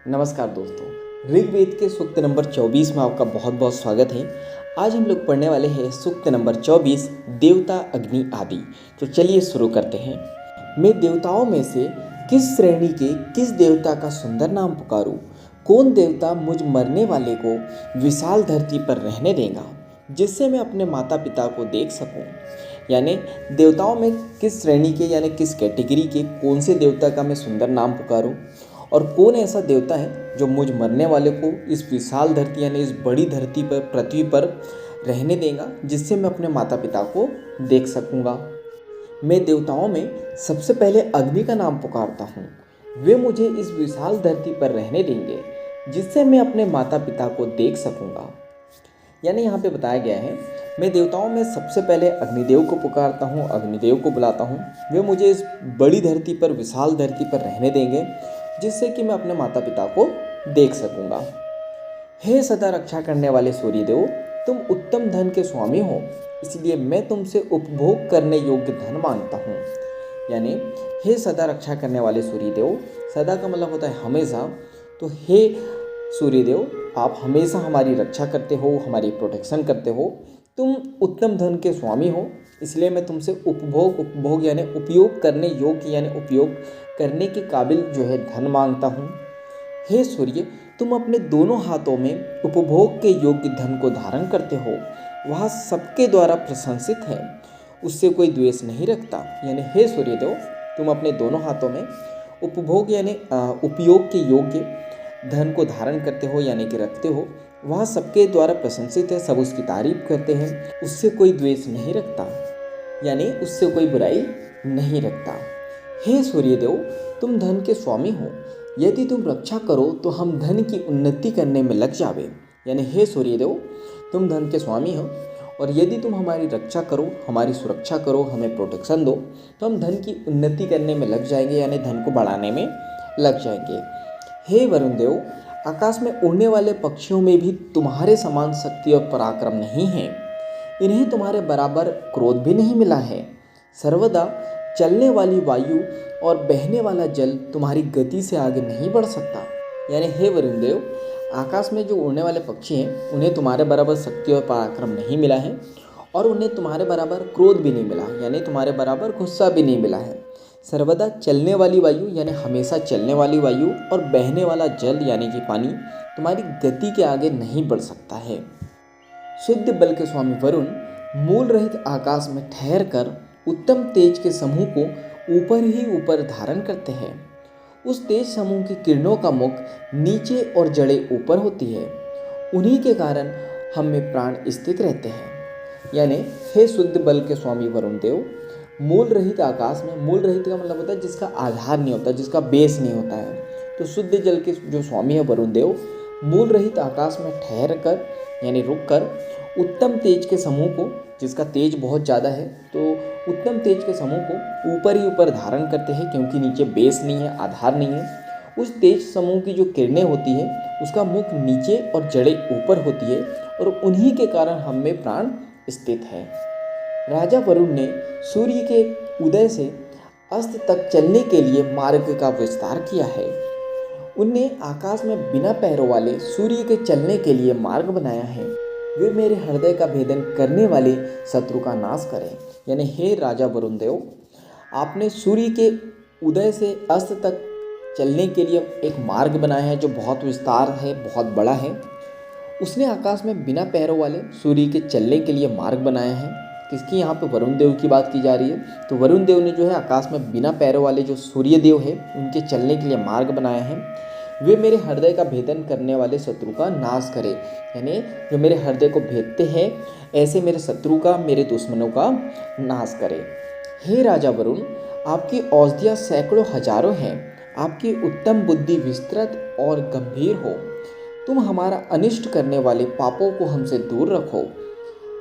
नमस्कार दोस्तों, ऋग्वेद के सूक्त नंबर 24 में आपका बहुत बहुत स्वागत है। आज हम लोग पढ़ने वाले हैं सूक्त नंबर 24 देवता अग्नि आदि। तो चलिए शुरू करते हैं। मैं देवताओं में से किस श्रेणी के किस देवता का सुंदर नाम पुकारूं? कौन देवता मुझ मरने वाले को विशाल धरती पर रहने देगा, जिससे मैं अपने माता पिता को देख सकूं? यानी देवताओं में किस श्रेणी के यानी किस कैटेगरी के कौन से देवता का मैं सुंदर नाम पुकारूं, और कौन ऐसा देवता है जो मुझ मरने वाले को इस विशाल धरती यानी इस बड़ी धरती पर पृथ्वी पर रहने देगा, जिससे मैं अपने माता पिता को देख सकूंगा। मैं देवताओं में सबसे पहले अग्नि का नाम पुकारता हूँ। वे मुझे इस विशाल धरती पर रहने देंगे, जिससे मैं अपने माता पिता को देख सकूंगा। यानी यहाँ पे बताया गया है, मैं देवताओं में सबसे पहले अग्निदेव को पुकारता हूँ, अग्निदेव को बुलाता हूँ। वे मुझे इस बड़ी धरती पर विशाल धरती पर रहने देंगे, जिससे कि मैं अपने माता पिता को देख सकूंगा। हे सदा रक्षा करने वाले सूर्यदेव, तुम उत्तम धन के स्वामी हो, इसलिए मैं तुमसे उपभोग करने योग्य धन मांगता हूँ। यानी हे सदा रक्षा करने वाले सूर्यदेव, सदा का मतलब होता है हमेशा। तो हे सूर्यदेव, आप हमेशा हमारी रक्षा करते हो, हमारी प्रोटेक्शन करते हो। तुम उत्तम धन के स्वामी हो, इसलिए मैं तुमसे उपभोग यानी उपयोग करने योग्य यानी उपयोग करने के काबिल जो है धन मांगता हूँ। हे सूर्य, तुम अपने दोनों हाथों में उपभोग के योग्य धन को धारण करते हो। वह सबके द्वारा प्रशंसित है, उससे कोई द्वेष नहीं रखता। यानी हे सूर्यदेव, तुम अपने दोनों हाथों में उपभोग यानी उपयोग के योग्य धन को धारण करते हो यानी कि रखते हो। वह सबके द्वारा प्रशंसित है, सब उसकी तारीफ करते हैं, उससे कोई द्वेष नहीं रखता यानी उससे कोई बुराई नहीं रखता। हे सूर्यदेव, तुम धन के स्वामी हो, यदि तुम रक्षा करो तो हम धन की उन्नति करने में लग जावे। यानी हे सूर्यदेव, तुम धन के स्वामी हो और यदि तुम हमारी रक्षा करो, हमारी सुरक्षा करो, हमें प्रोटेक्शन दो, तो हम धन की उन्नति करने में लग जाएंगे यानी धन को बढ़ाने में लग जाएंगे। हे वरुण देव, आकाश में उड़ने वाले पक्षियों में भी तुम्हारे समान शक्ति और पराक्रम नहीं है। इन्हें तुम्हारे बराबर क्रोध भी नहीं मिला है। सर्वदा चलने वाली वायु और बहने वाला जल तुम्हारी गति से आगे नहीं बढ़ सकता। यानी हे वरुण देव, आकाश में जो उड़ने वाले पक्षी हैं, उन्हें तुम्हारे बराबर शक्ति और पराक्रम नहीं मिला है, और उन्हें तुम्हारे बराबर क्रोध भी नहीं मिला, यानी तुम्हारे बराबर गुस्सा भी नहीं मिला है। सर्वदा चलने वाली वायु यानी हमेशा चलने वाली वायु और बहने वाला जल यानी कि पानी तुम्हारी गति के आगे नहीं बढ़ सकता है। शुद्ध बल के स्वामी वरुण मूल रहित आकाश में ठहर कर उत्तम तेज के समूह को ऊपर ही ऊपर धारण करते हैं। उस तेज समूह की किरणों का मुख नीचे और जड़ें ऊपर होती है। उन्हीं के कारण हम में प्राण स्थित रहते हैं। यानी हे शुद्ध बल के स्वामी वरुण देव, मूल रहित आकाश में, मूल रहित का मतलब होता है जिसका आधार नहीं होता, जिसका बेस नहीं होता है। तो शुद्ध जल के जो स्वामी है वरुण देव, मूल रहित आकाश में ठहर कर यानी रुक कर उत्तम तेज के समूह को, जिसका तेज बहुत ज़्यादा है, तो उत्तम तेज के समूह को ऊपर ही ऊपर धारण करते हैं, क्योंकि नीचे बेस नहीं है, आधार नहीं है। उस तेज समूह की जो किरणें होती है, उसका मुख नीचे और जड़ें ऊपर होती है, और उन्हीं के कारण हम में प्राण स्थित है। राजा वरुण ने सूर्य के उदय से अस्त तक चलने के लिए मार्ग का विस्तार किया है। उनने आकाश में बिना पैरों वाले सूर्य के चलने के लिए मार्ग बनाया है। वे मेरे हृदय का भेदन करने वाले शत्रु का नाश करें। यानी हे राजा वरुण देव, आपने सूर्य के उदय से अस्त तक चलने के लिए एक मार्ग बनाया है जो बहुत विस्तार है, बहुत बड़ा है। उसने आकाश में बिना पैरों वाले सूर्य के चलने के लिए मार्ग बनाया है। किसकी? यहाँ पे वरुण देव की बात की जा रही है। तो वरुण देव ने जो है आकाश में बिना पैरों वाले जो सूर्य देव है, उनके चलने के लिए मार्ग बनाया है। वे मेरे हृदय का भेदन करने वाले शत्रु का नाश करे। यानी जो मेरे हृदय को भेदते हैं, ऐसे मेरे शत्रु का, मेरे दुश्मनों का नाश करे। हे राजा वरुण, आपकी औषधियाँ सैकड़ों हजारों हैं। आपकी उत्तम बुद्धि विस्तृत और गंभीर हो। तुम हमारा अनिष्ट करने वाले पापों को हमसे दूर रखो।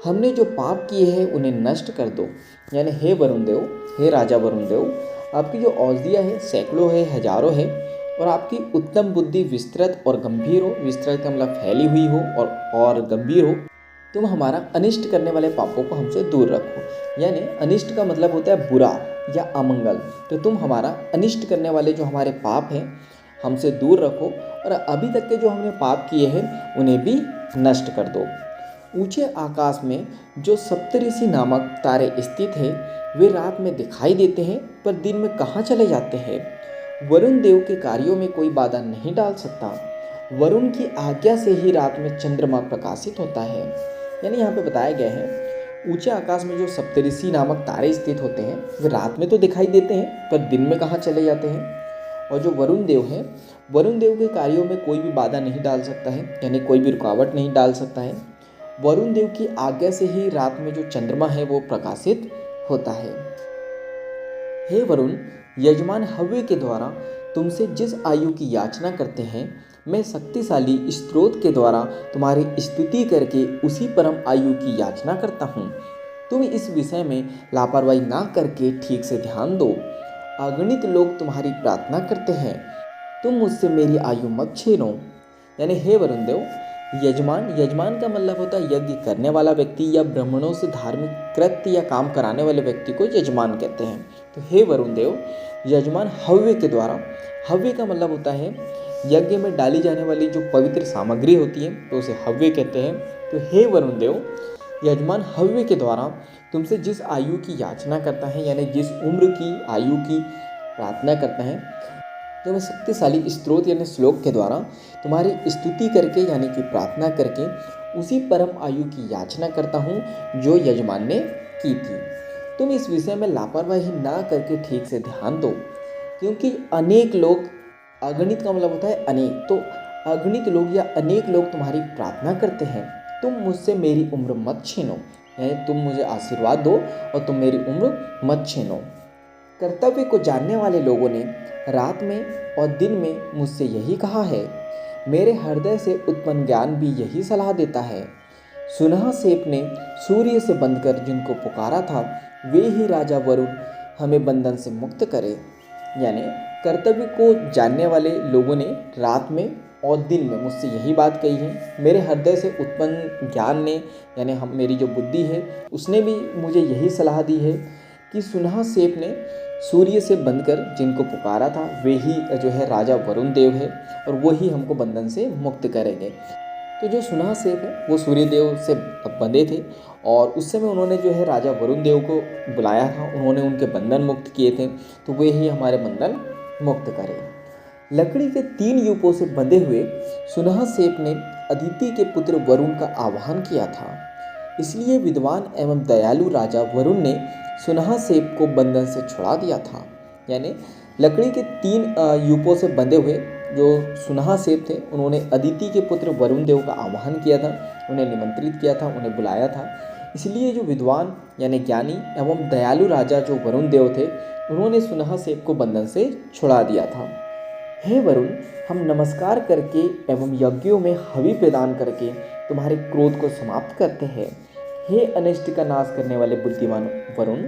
हमने जो पाप किए हैं उन्हें नष्ट कर दो। यानी हे वरुण देव, हे राजा वरुण देव, आपकी जो औषधियाँ है सैकड़ों है, हजारों है, और आपकी उत्तम बुद्धि विस्तृत और गंभीर हो। विस्तृत का मतलब फैली हुई हो और गंभीर हो। तुम हमारा अनिष्ट करने वाले पापों को हमसे दूर रखो। यानी अनिष्ट का मतलब होता है बुरा या अमंगल। तो तुम हमारा अनिष्ट करने वाले जो हमारे पाप हैं, हमसे दूर रखो और अभी तक के जो हमने पाप किए हैं उन्हें भी नष्ट कर दो। ऊंचे आकाश में जो सप्तऋषि नामक तारे स्थित हैं वे रात में दिखाई देते हैं पर दिन में कहाँ चले जाते हैं। वरुण देव के कार्यों में कोई बाधा नहीं डाल सकता। वरुण की आज्ञा से ही रात में चंद्रमा प्रकाशित होता है। यानी यहाँ पे बताया गया है ऊंचे आकाश में जो सप्तऋषि नामक तारे स्थित होते हैं वे रात में तो दिखाई देते हैं पर दिन में कहाँ चले जाते हैं। और जो वरुण देव है, वरुण देव के कार्यों में कोई भी बाधा नहीं डाल सकता है, यानी कोई भी रुकावट नहीं डाल सकता है। वरुण देव की आज्ञा से ही रात में जो चंद्रमा है वो प्रकाशित होता है। हे वरुण, यजमान हव्य के द्वारा तुमसे जिस आयु की याचना करते हैं मैं शक्तिशाली स्रोत के द्वारा तुम्हारी स्तुति करके उसी परम आयु की याचना करता हूँ। तुम इस विषय में लापरवाही ना करके ठीक से ध्यान दो। अगणित लोग तुम्हारी प्रार्थना करते हैं, तुम मुझसे मेरी आयु मत छीनो। यानी हे वरुण देव, यजमान का मतलब होता है यज्ञ करने वाला व्यक्ति या ब्राह्मणों से धार्मिक कृत्य या काम कराने वाले व्यक्ति को यजमान कहते हैं। तो हे वरुण देव, यजमान हव्य के द्वारा, हव्य का मतलब होता है यज्ञ में डाली जाने वाली जो पवित्र सामग्री होती है तो उसे हव्य कहते हैं। तो हे वरुण देव, यजमान हव्य के द्वारा तुमसे जिस आयु की याचना करता है यानी जिस उम्र की आयु की प्रार्थना करता है तो मैं शक्तिशाली स्त्रोत यानी श्लोक के द्वारा तुम्हारी स्तुति करके यानी कि प्रार्थना करके उसी परम आयु की याचना करता हूँ जो यजमान ने की थी। तुम इस विषय में लापरवाही ना करके ठीक से ध्यान दो, क्योंकि अनेक लोग, अगणित का मतलब होता है अनेक, तो अगणित लोग या अनेक लोग तुम्हारी प्रार्थना करते हैं, तुम मुझसे मेरी उम्र मत छीनो, यानी तुम मुझे आशीर्वाद दो और तुम मेरी उम्र मत छीनो। कर्तव्य को जानने वाले लोगों ने रात में और दिन में मुझसे यही कहा है। मेरे हृदय से उत्पन्न ज्ञान भी यही सलाह देता है। सुनह सेप ने सूर्य से बंधकर जिनको पुकारा था वे ही राजा वरुण हमें बंधन से मुक्त करे। यानी कर्तव्य को जानने वाले लोगों ने रात में और दिन में मुझसे यही बात कही है। मेरे हृदय से उत्पन्न ज्ञान ने यानी मेरी जो बुद्धि है उसने भी मुझे यही सलाह दी है कि सुनह सेप ने सूर्य से बंधकर जिनको पुकारा था वे ही जो है राजा वरुण देव है और वो ही हमको बंधन से मुक्त करेंगे। तो जो सुनह सेप है वो सूर्य देव से बंधे थे और उस समय उन्होंने जो है राजा वरुण देव को बुलाया था, उन्होंने उनके बंधन मुक्त किए थे, तो वे ही हमारे बंधन मुक्त करें। लकड़ी के 3 यूपों से बंधे हुए सुनह सेप ने अदिति के पुत्र वरुण का आह्वान किया था, इसलिए विद्वान एवं दयालु राजा वरुण ने सुनह सेप को बंधन से छुड़ा दिया था। यानी लकड़ी के 3 यूपों से बंधे हुए जो सुनह सेप थे उन्होंने अदिति के पुत्र वरुण देव का आह्वान किया था, उन्हें निमंत्रित किया था, उन्हें बुलाया था। इसलिए जो विद्वान यानी ज्ञानी एवं दयालु राजा जो वरुण देव थे उन्होंने सुनह सेप को बंधन से छुड़ा दिया था। हे वरुण, हम नमस्कार करके एवं यज्ञों में हवि प्रदान करके तुम्हारे क्रोध को समाप्त करते हैं। हे अनिष्ट का नाश करने वाले बुद्धिमान वरुण,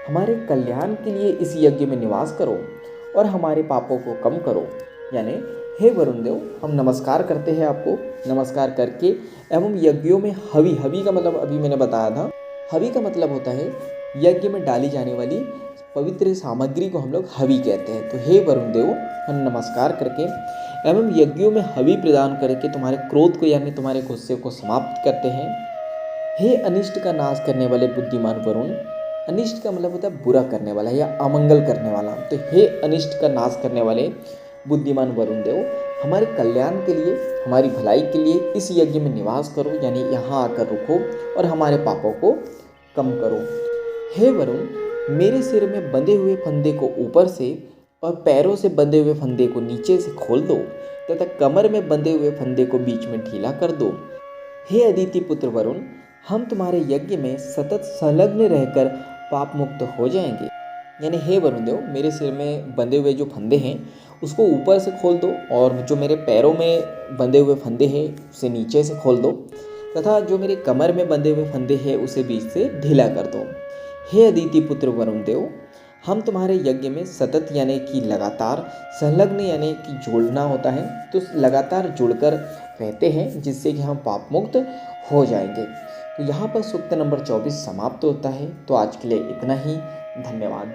हमारे कल्याण के लिए इस यज्ञ में निवास करो और हमारे पापों को कम करो। यानी हे वरुण देव, हम नमस्कार करते हैं आपको, नमस्कार करके एवं यज्ञों में हवि, हवि का मतलब अभी मैंने बताया था, हवि का मतलब होता है यज्ञ में डाली जाने वाली पवित्र सामग्री को हम लोग हवि कहते हैं। तो हे वरुण देव, हम नमस्कार करके एवं यज्ञों में हवि प्रदान करके तुम्हारे क्रोध को यानी तुम्हारे गुस्से को समाप्त करते हैं। हे अनिष्ट का नाश करने वाले बुद्धिमान वरुण, अनिष्ट का मतलब होता है बुरा करने वाला या अमंगल करने वाला, तो हे अनिष्ट का नाश करने वाले बुद्धिमान वरुण देव, हमारे कल्याण के लिए, हमारी भलाई के लिए इस यज्ञ में निवास करो, यानी यहाँ आकर रुको और हमारे पापों को कम करो। हे वरुण, मेरे सिर में बंधे हुए फंदे को ऊपर से और पैरों से बंधे हुए फंदे को नीचे से खोल दो तथा कमर में बंधे हुए फंदे को बीच में ढीला कर दो। हे अदिति पुत्र वरुण, हम तुम्हारे यज्ञ में सतत संलग्न रहकर पाप मुक्त हो जाएंगे। यानी हे वरुण देव, मेरे सिर में बंधे हुए जो फंदे हैं उसको ऊपर से खोल दो और जो मेरे पैरों में बंधे हुए फंदे हैं उसे नीचे से खोल दो तथा जो मेरे कमर में बंधे हुए फंदे हैं उसे बीच से ढीला कर दो। हे अदिति पुत्र वरुण देव, हम तुम्हारे यज्ञ में सतत यानी कि लगातार, संलग्न यानी कि जोड़ना होता है, तो लगातार जुड़कर रहते हैं जिससे कि हम पाप मुक्त हो जाएंगे। तो यहाँ पर सूक्त नंबर 24 समाप्त होता है। तो आज के लिए इतना ही, धन्यवाद।